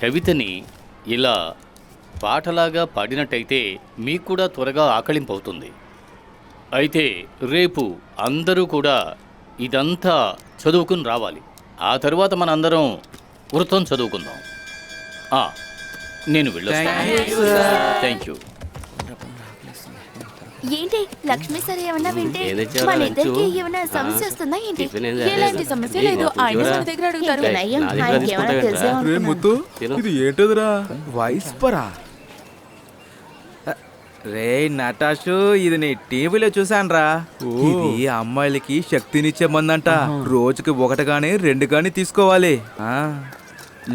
కవితని ఇలా పాటలాగా పాడినట్టయితే మీకు కూడా త్వరగా ఆకలింపు అవుతుంది. అయితే రేపు అందరూ కూడా ఇదంతా చదువుకుని రావాలి. ఆ తర్వాత మన అందరం వృత్తం చదువుకుందాం. నేను వెళ్ళొస్తాను. Thank you. ఏంటి లక్ష్మి సార్ ఏమన్నా వింటే మన ఇద్దరికి ఏమైనా సమస్య వస్తుందా ఏంటి? ఎలాంటి సమస్య లేదు. ఆయన మన దగ్గర అడుగుతారు. ముత్తు ఇది ఏంటదిరా? వైస్పరా రే నటాషు, ఇది నీ టీవీలో చూసానురా. ఇది అమ్మాయిలకి శక్తినిచ్చే మందంట. రోజుకి 1 గానీ 2 గానీ తీసుకోవాలి.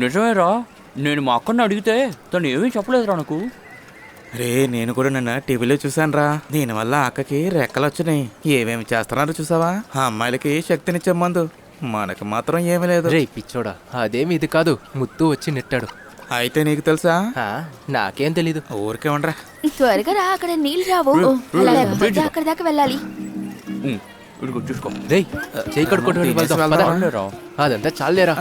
నిజమేరా, నేను మా అక్కని అడిగితే తను ఏమీ చెప్పలేదురా నాకు. రే నేను కూడా నిన్న టీవీలో చూసానురా. దీనివల్ల అక్కకి రెక్కలు వచ్చినాయి. ఏమేమి చేస్తున్నారు చూసావా? ఆ అమ్మాయిలకి శక్తినిచ్చే మందు, మనకు మాత్రం ఏమీ లేదు. రే పిచ్చోడా, అదేమి ఇది కాదు. ముత్తు వచ్చి నెట్టాడు. అయితే నీకు తెలుసా? నాకేం తెలీదు. ఊరికే ఉండరా. త్వరగా రా, అక్కడ నీళ్ళు రావు. లేకపోతే అక్కడ దాకా వెళ్ళాలి. చూసుకో. రే చేయి కడుక్కోవడం అదంతా చాలేరా.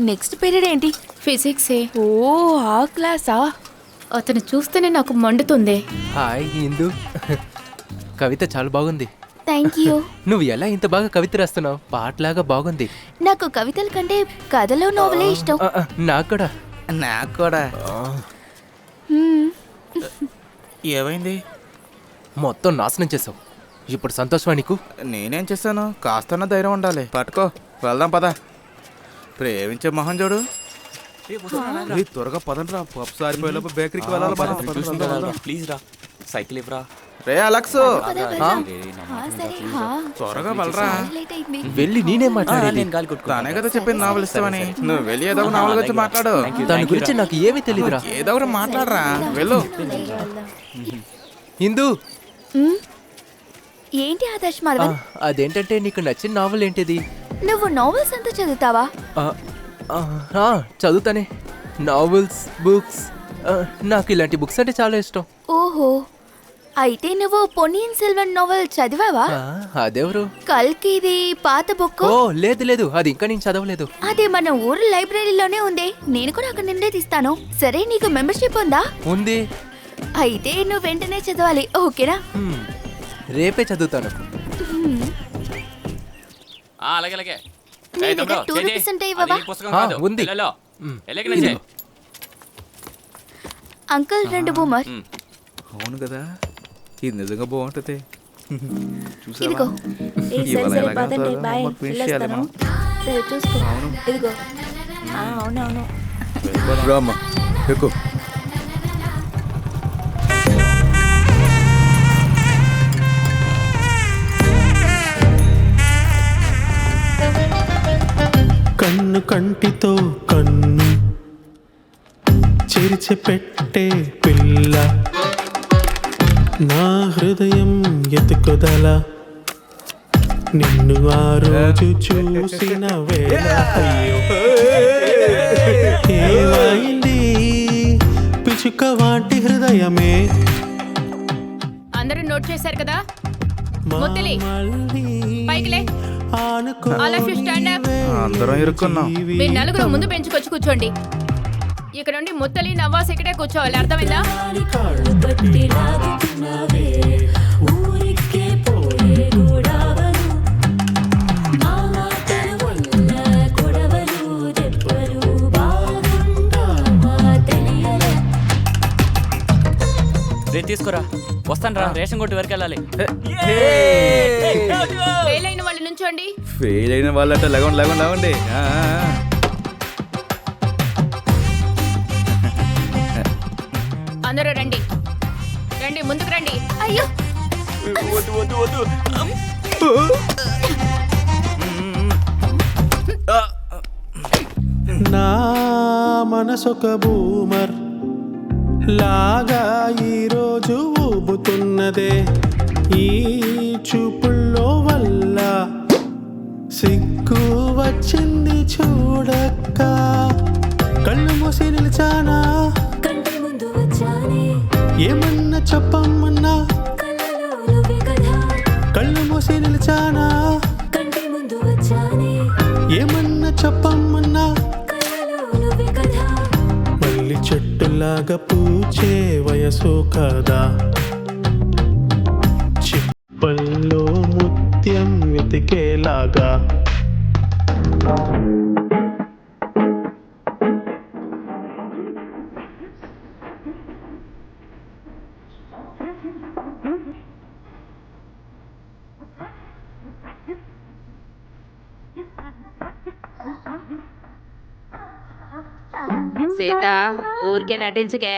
నెక్స్ట్ పీరియడ్ ఏంటి? ఫిజిక్సే. ఓ ఆ క్లాసా? అతను చూస్తేనే నాకు మండుతుంది. హాయ్ ఇందు, కవిత చాలా బాగుంది. Thank you. నువ్వు ఎలా ఇంత బాగా కవిత రాస్తున్నావు? పాటలాగా బాగుంది. నాకు కవితల కంటే కథలో నోవలే ఇష్టం. నాకు కూడా. నాకు కూడా. ఏమైంది? మొత్తం నాశనం చేసావు. ఇప్పుడు సంతోషమా నీకు? నేనేం చేశాను? కాస్తన్న ధైర్యం ఉండాలి. పట్టుకో, వెళ్దాం పద. ప్రేమించే మొహం చూడు. త్వరగా పదండి రా. పప్పు సారిపోయేలోపు బేకరీకి వెళ్ళాలి. ప్లీజ్ రా, సైకిల్ ఇవ్వరా. రే అలక్స్, త్వరగా వెళ్ళరా. వెళ్ళి నేనేం మాట్లాడాలి? తానే కదా చెప్పింది నావల్ ఇస్తామని. నువ్వు వెళ్ళి ఏదో ఒక నావల్ గురించి మాట్లాడు. దాని గురించి నాకు ఏమీ తెలియదురా. ఏదో ఒకటి మాట్లాడరా. వెళ్ళు. ఇందు, ఏంటి ఆదర్శ్ మాధవన్? అదేంటంటే నీకు నచ్చిన నావల్ ఏంటిది? నువ్వు నావెల్స్ అంతా చదువుతావా? చదువుతానే. Novels, books. నాకు ఇలాంటి బుక్స్ అంటే చాలా ఇష్టం. ఓహో, అయితే నువ్వు పొన్నియిన్ సెల్వన్ నావెల్ చదివావా? అదెవరు? కల్కిది పాత బుక్. ఓ లేదు లేదు, అది ఇంకా నేను చదవలేదు. అదే మన ఊరు లైబ్రరీలోనే ఉంది. నేను కూడా అక్కడ నుండే తీస్తాను. సరే, నీకు మెంబర్షిప్ ఉందా? ఉంది. అయితే నువ్వు వెంటనే చదవాలి, ఓకేనా? రేపే చదువుతాను. అలాగే అలాగే. నీ దగ్గర 2 రూపీస్ ఉంటే ఇవ్వవా? ఉంది. Uncle 2 boomer. అవును కదా, ఇది నిజంగా బాగుంటది. ఇదిగో. అవునవును. రామ్మా, ఎక్కు. కన్ను కంటితో కన్ను చెరిచెపెట్టే పిల్ల, నా హృదయం ఎతుకుదల, నిన్ను ఆ రోజు చూసిన వేళ అయ్యో ఏమైంది పిచుక వాటి హృదయమే. అందరూ నోట్ చేశారు కదా? ముత్తలి, పైకిలే. అందరం ఇరుక్కున్నాం. మీరు నలుగురు ముందు పెంచుకొచ్చి కూర్చోండి. ఇక్కడ నుండి ముత్తలి, నవ్వాస్ ఇక్కడే కూర్చోవాలి, అర్థమైందా? రే తీసుకురా, వస్తాను రా. రేషన్ కొట్టి వరకు వెళ్ళాలి. ఫెయిల్ అయిన వాళ్ళు నుంచోండి. ఫెయిల్ అయిన వాళ్ళంటే లేవండి లేవండి లేవండి. అందరూ రండి రండి, ముందుకు రండి. అయ్యో, వద్దు వద్దు వద్దు. నా మనసొక బూమర్ లాగా ఈరోజు ఊబుతున్నదే. ఈ చూపుల్లో వల్ల సిగ్గు వచ్చింది చూడక్క. కళ్ళు మూసి నిలిచానా, ఏమన్నా చెప్పమ్మన్నా. కళ్ళు మూసి నిలిచానా, ఏమన్నా చెప్పమ్మన్నా మళ్ళీ చెట్టులాగా పూచే వయసు కదా చిప్పల్లో ముత్యం వెతికేలాగా సీత ఊరికే నటించకే.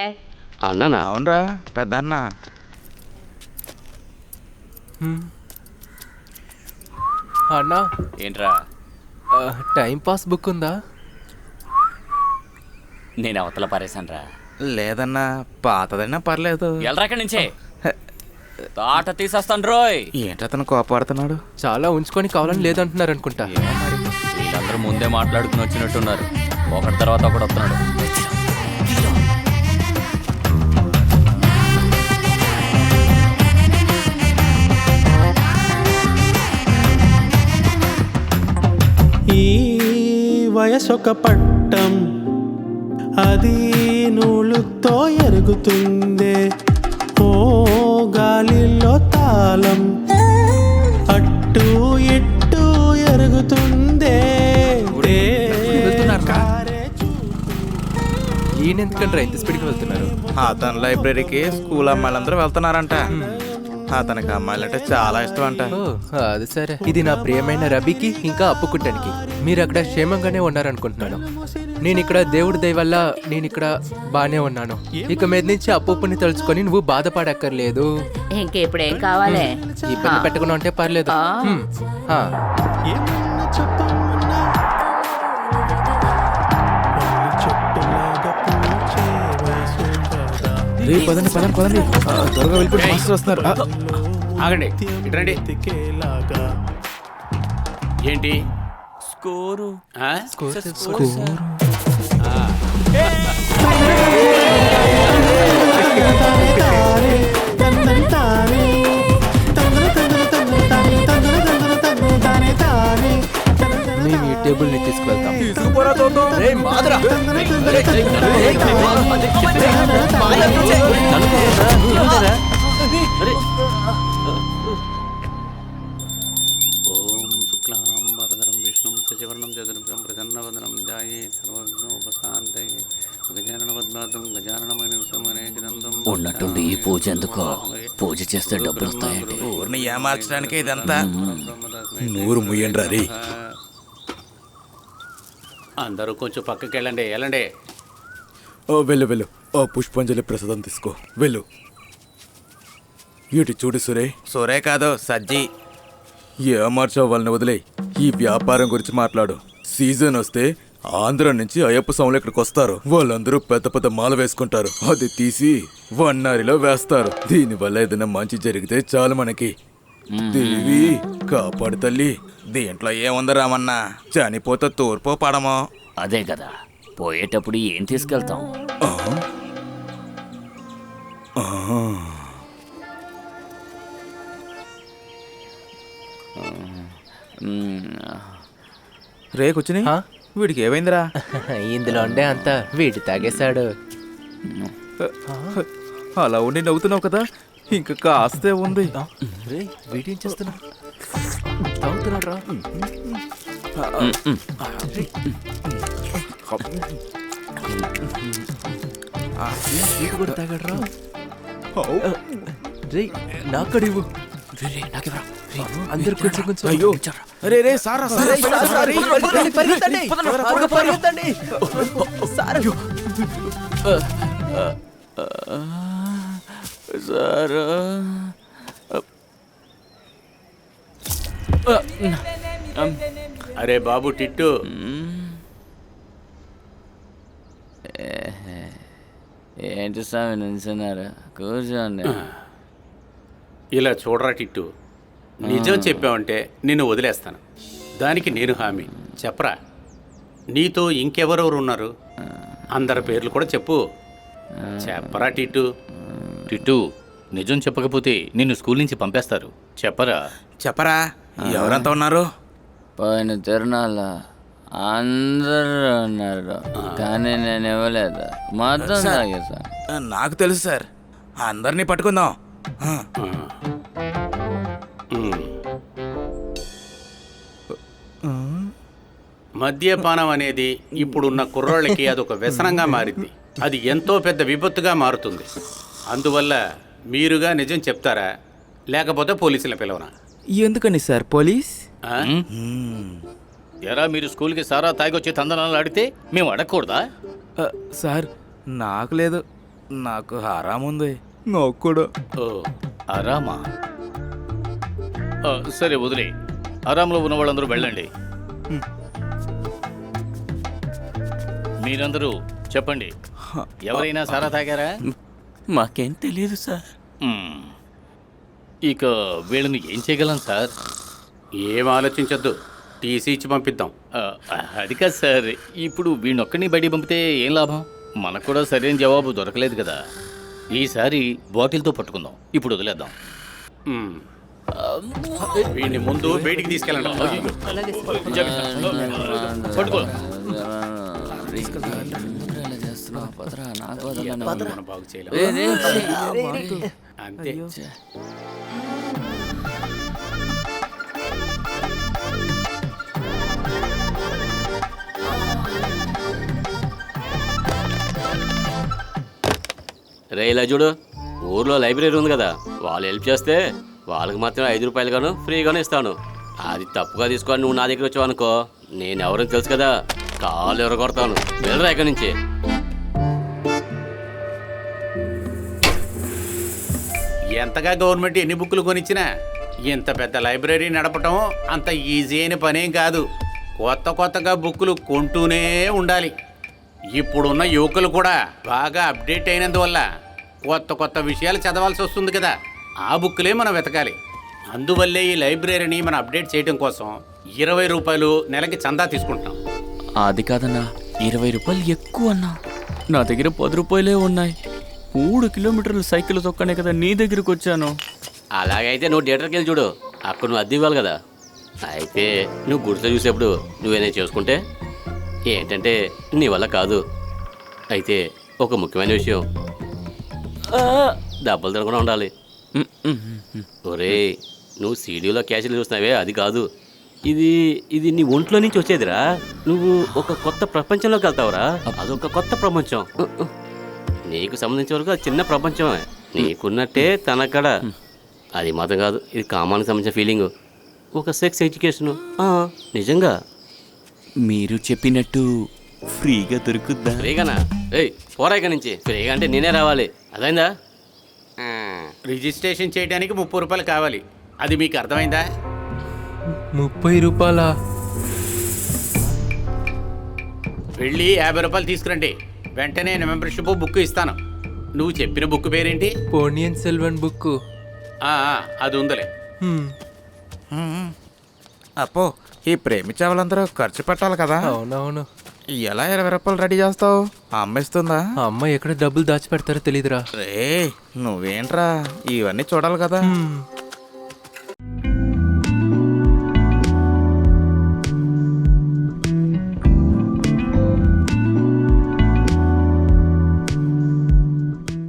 అన్ననా అవునరా పెద్ద అన్న. అన్నా ఏంట్రా టైం పాస్ బుక్ ఉందా? నేను అవతల పారేశానురా. లేదన్నా పాతదైనా పర్లేదు. ఎల్రాక నుంచే తాట తీసేస్తాను రోయ్. ఏంటతను కోపడుతున్నాడు? చాలా ఉంచుకొని కావాలని లేదంటున్నారు అనుకుంటా. వీళ్ళందరూ ముందే మాట్లాడుకుని వచ్చినట్టున్నారు. ఒకటి తర్వాత ఒకటి వస్తున్నాడు. ఈ వయసొక పట్టం అది నూలుతో ఎరుగుతుందే ఓ గాలిలో తాళం అట్టు ఇట్టు ఎరుగుతుందే ఈయన ఎందుకంటే ఇంత స్పీడ్గా వెళ్తున్నారు? అతని లైబ్రరీకి స్కూల్ అమ్మాయిలందరూ వెళ్తున్నారంట. అతనికి అమ్మాయిలంటే చాలా ఇష్టం అంట. ఓ, అది సరే. ఇది నా ప్రియమైన రబీకి ఇంకా అప్పుకుంటానికి. మీరు అక్కడ క్షేమంగానే ఉన్నారనుకుంటున్నాను. నేను ఇక్కడ దేవుడి దయ వల్ల నేను ఇక్కడ బానే ఉన్నాను. ఇక మీద నుంచి అప్పుని తలుచుకొని నువ్వు బాధపడక్కర్లేదు. ఇంకెప్పుడు ఏం కావాలి? ఇబ్బంది పెట్టకుండా ఉంటే పర్లేదు. ఆ. ఏమన్నా చెప్పమ్మన్నా మళ్ళీ చెట్టులాగా పూచే వయసు కదా పదండి పదండి పదండి, త్వరగా వెళ్ళిపోయి మాస్టర్ వస్తున్నారు. ఆగండి, ఇటురండి. వెతికేలాగా ఏంటి స్కోరు ఆ? మేము ఈ టేబుల్ని తీసుకువెళ్తాం. ఓం శుక్లాం వరదరం విష్ణుం శశివర్ణం చతుర్భుజం ప్రసన్నవదనం ధ్యాయే సర్వవిఘ్నోపశాంతయే గజాననవద్భాతం గజాననమనే గ్రంథం. ఉన్నట్టుండి ఈ పూజ ఎందుకో? పూజ చేస్తే డబ్బులు వస్తాయండి. ఊరిని ఏమార్చడానికి ఇదంతా. నూరు ముయ్యండి రీ. అందరూ కొంచెం పక్కకి వెళ్ళండి, వెళ్ళండి. వెళ్ళు వెళ్ళు. పుష్పాంజలి ప్రసాదం తీసుకో వెళ్ళు. ఇటు చూడు సురే. సూరే కాదు సజ్జి. ఏమార్చావు వాళ్ళని వదిలే. ఈ వ్యాపారం గురించి మాట్లాడు. సీజన్ వస్తే ఆంధ్ర నుంచి అయ్యప్ప స్వాములు ఇక్కడికి వస్తారు. వాళ్ళందరూ పెద్ద పెద్ద మాల వేసుకుంటారు. అది తీసి వన్నారిలో వేస్తారు. దీనివల్ల ఏదైనా మంచి జరిగితే చాలు మనకి. దేవి కాపాడు తల్లి. దీంట్లో ఏముంది రామన్నా? చనిపోతే తూర్పో పడమో. అదే కదా, పోయేటప్పుడు ఏం తీసుకెళ్తాం? రే కూర్చుని. వీడికి ఏమైందిరా? ఇందులో ఉండే అంత వీడి తాగేశాడు. అలా ఉండి నవ్వుతున్నావు కదా, ఇంకా కాస్తే ఉంది. రే వీడేం చేస్తున్నా? తాగుతున్నాడు రా. వీడు కూడా తాగాడు రా. రే నాకడివు. అందరు కొంచెం కొంచెం. అయ్యో రే రే సారా సారా సారా అరే బాబు టిట్టు, ఏంటి స్వామి నిల్చున్నారు? కూర్చోండి. ఇలా చూడరా టిట్టు, నిజం చెప్పావంటే నిన్ను వదిలేస్తాను. దానికి నేను హామీ. చెప్పరా, నీతో ఇంకెవరెవరు ఉన్నారు? అందరి పేర్లు కూడా చెప్పు. చెప్పరా టిట్టు. టిట్టు, నిజం చెప్పకపోతే నిన్ను స్కూల్ నుంచి పంపేస్తారు. చెప్పరా. చెప్పరా, ఎవరంతా ఉన్నారు? పోయిన తిరునాళ్ళ అందరూ ఉన్నారు కానీ నేను ఇవ్వలేదు మొత్తం తాగేసా. నాకు తెలుసు సార్, అందరినీ పట్టుకుందాం. ఆ. మద్యపానం అనేది ఇప్పుడున్న కుర్రోళ్ళకి అదొక వ్యసనంగా మారింది. అది ఎంతో పెద్ద విపత్తుగా మారుతుంది. అందువల్ల మీరుగా నిజం చెప్తారా లేకపోతే పోలీసుల పిలవనా? ఎందుకని సార్ పోలీస్? ఆ? ఎరా మీరు స్కూల్కి సారా తాగొచ్చి తందనాలు ఆడితే మేము అడగకూడదా? సార్ నాకు లేదు, నాకు హరాం ఉంది. నాకు కూడా. ఓ ఆరామా? సరే వదిలే. ఆరాంలో ఉన్న వాళ్ళందరూ వెళ్ళండి. మీరందరూ చెప్పండి, ఎవరైనా సారా తాగారా? మాకేం తెలియదు సార్. మ్మ్. ఇక వీళ్ళని ఏం చేయగలం సార్? ఏం ఆలోచించొద్దు, టీసీ ఇచ్చి పంపిద్దాం. అది కాదు సార్, ఇప్పుడు వీణొక్కడిని బయటికి పంపితే ఏం లాభం? మనకు కూడా సరైన జవాబు దొరకలేదు కదా. ఈసారి బాటిల్తో పట్టుకుందాం. ఇప్పుడు వదిలేద్దాం. మ్. వీడిని ముందు బయటికి తీసుకెళ్ళండి. పట్టుకో. మనం బాగు చేయలేం. అంతే. రే ఇలా చూడు, ఊర్లో లైబ్రరీ ఉంది కదా, వాళ్ళు హెల్ప్ చేస్తే వాళ్ళకి మాత్రం 5 రూపాయలు గాను ఫ్రీగానే ఇస్తాను. అది తప్పుగా తీసుకొని నువ్వు నా దగ్గర వచ్చావు అనుకో, నేను ఎవరని తెలుసు కదా, కాళ్ళు ఎరగొడతాను. వెళ్ళరా ఇక్కడి నుంచి. ఎంతగా గవర్నమెంట్ ఎన్ని బుక్కులు కొనిచ్చినా ఇంత పెద్ద లైబ్రరీ నడపటం అంత ఈజీ అయిన పనేం కాదు. కొత్తగా బుక్కులు కొంటూనే ఉండాలి. ఇప్పుడున్న యువకులు కూడా బాగా అప్డేట్ అయినందువల్ల కొత్త విషయాలు చదవాల్సి వస్తుంది కదా, ఆ బుక్కులే మనం వెతకాలి. అందువల్లే ఈ లైబ్రరీని మనం అప్డేట్ చేయడం కోసం 20 రూపాయలు నెలకి చందా తీసుకుంటాం. అది కాదన్నా, 20 రూపాయలు ఎక్కువ అన్నా. నా దగ్గర 10 రూపాయలే ఉన్నాయి. 3 కిలోమీటర్లు సైకిల్ తొక్కనే కదా నీ దగ్గరకు వచ్చాను. అలాగైతే నువ్వు థియేటర్కి వెళ్ళి చూడు, అక్కడ నువ్వు అద్దె ఇవ్వాలి కదా. అయితే నువ్వు గుడితో చూసేప్పుడు నువ్వేనే చేసుకుంటే ఏంటంటే నీ వల్ల కాదు. అయితే ఒక ముఖ్యమైన విషయం, దెబ్బలు తినకుండా ఉండాలి. ఒరే, నువ్వు సీడీలో క్యాషియలు చూస్తున్నావే, అది కాదు. ఇది నీ ఒంట్లో నుంచి వచ్చేదిరా. నువ్వు ఒక కొత్త ప్రపంచంలోకి వెళ్తావురా. అదొక కొత్త ప్రపంచం. నీకు సంబంధించిన వరకు అది చిన్న ప్రపంచమే, నీకున్నట్టే తనక్కడ. అది మాత్రం కాదు, ఇది కామానికి సంబంధించిన ఫీలింగ్, ఒక సెక్స్ ఎడ్యుకేషను. నిజంగా మీరు చెప్పినట్టు ఫ్రీగా దొరుకుద్దా? ఫ్రీగానా? ఏయ్ పోరా ఇక్కడి నుంచి. ఫ్రీగా అంటే నేనే రావాలి, అదైందా? రిజిస్ట్రేషన్ చేయడానికి 30 రూపాయలు కావాలి. అది మీకు అర్థమైందా? 30 రూపాయలా? వెళ్ళి 50 రూపాయలు తీసుకురండి. వెంటనే మెంబర్షిప్ బుక్ ఇస్తాను. నువ్వు చెప్పిన బుక్ పేరేంటి? పొన్నియిన్ సెల్వన్ బుక్. అది ఉందలే. అప్పో, ఈ ప్రేమించే వాళ్ళందరూ ఖర్చు పెట్టాలి కదా. అవునవును. ఎలా 20 రూపాయలు రెడీ చేస్తావు? అమ్మిస్తుందా? ఆ అమ్మాయి ఎక్కడ డబ్బులు దాచిపెడతారో తెలీదురా. రే నువ్వేంట్రా, ఇవన్నీ చూడాలి కదా.